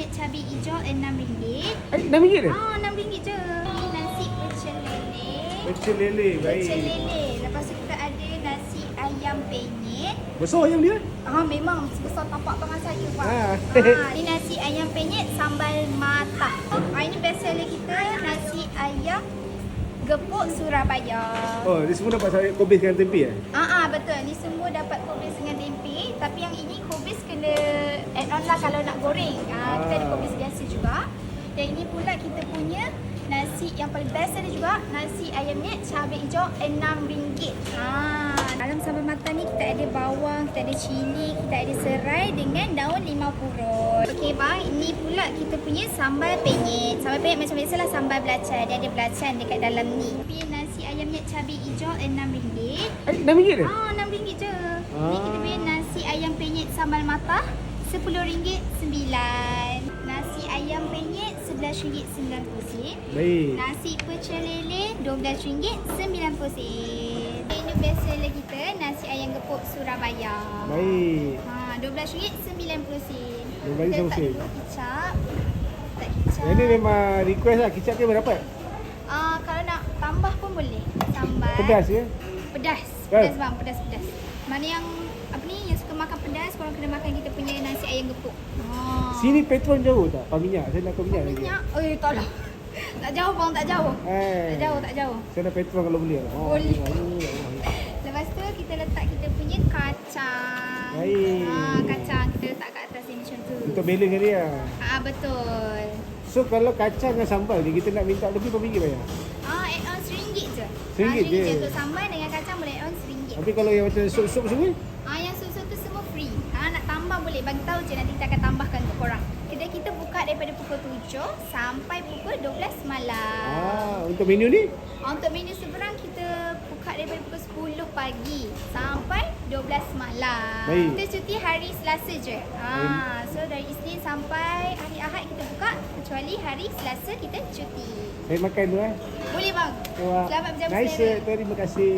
ayam cabai hijau RM6. RM6 dah? RM6 je. Ni nasi pecel lele. Pecel lele, baik. Pecel lele. Lepas tu kita ada nasi ayam penyet. Besar ayam dia? Memang sebesar tapak tangan saya, Pak. Ni nasi ayam penyet sambal matah. Ini best seller kita, nasi ayam gepuk Surabaya. Oh, dia semua dapat sayur kobis dengan tempe Betul. Ni semua dapat kobis dengan tempe. Tapi yang ini kobis kena add on lah kalau nak goreng. Kita ada kobis biasa juga. Dan ini pula kita punya nasi yang paling best ada juga, nasi ayam penyet cabai hijau RM6. Dalam sambal matah ni kita ada bawang, kita ada cili, kita ada serai dengan daun limau purut. Okey bang, ini pula kita punya sambal penyet. Sambal penyet macam biasalah sambal belacan. Dia ada belacan dekat dalam ni. Tapi nasi ayam penyet cabai hijau RM6. RM6 dah? RM6 je. Ni kita punya nasi ayam penyet sambal matah RM10.9. Nasi ayam penyet RM11.90. Baik. Nasi pecel lele RM12.90. Ini best seller kita, nasi ayam gepuk Surabaya. Baik. RM12.90. RM12.90. Kita letak dulu kicap. Letak kicap. Yang ni memang request lah, kicap dia berapa? Kalau nak tambah pun boleh. Sambal. Pedas ya? Pedas. Pedas bang, pedas. Mana yang yang suka makan pedas, korang kena makan kita punya nasi ayam gepuk. Sini Petron jauh tak? Pak minyak, saya nak ke minyak lagi. Minyak? Tak lah. Tak jauh bang, tak jauh. Tak jauh. Saya nak Petron kalau boleh. Boleh. Lepas tu kita letak kita punya kacang. Baik. Kacang kita letak kat atas ni macam tu. Untuk balance kan dia? Betul. So kalau kacang dengan sambal ni kita nak minta lebih berapa ringgit bayar? Add on RM1 je. RM1 je? Untuk sambal dengan kacang boleh add on RM1. Tapi kalau yang macam sup-sup semua? Yang susu tu semua free. Nak tambah boleh, bagi tahu je, nanti kita akan tambahkan untuk korang. Kedai kita buka daripada pukul 7 sampai pukul 12 malam. Untuk menu ni? Untuk menu seberang kita buka daripada pukul 10 pagi sampai 12 malam. Baik. Kita cuti hari Selasa je. So dari Isnin sampai hari Ahad kita buka, kecuali hari Selasa kita cuti. Saya makan tu Boleh bang. Wah. Selamat berjaya Nice, terima kasih.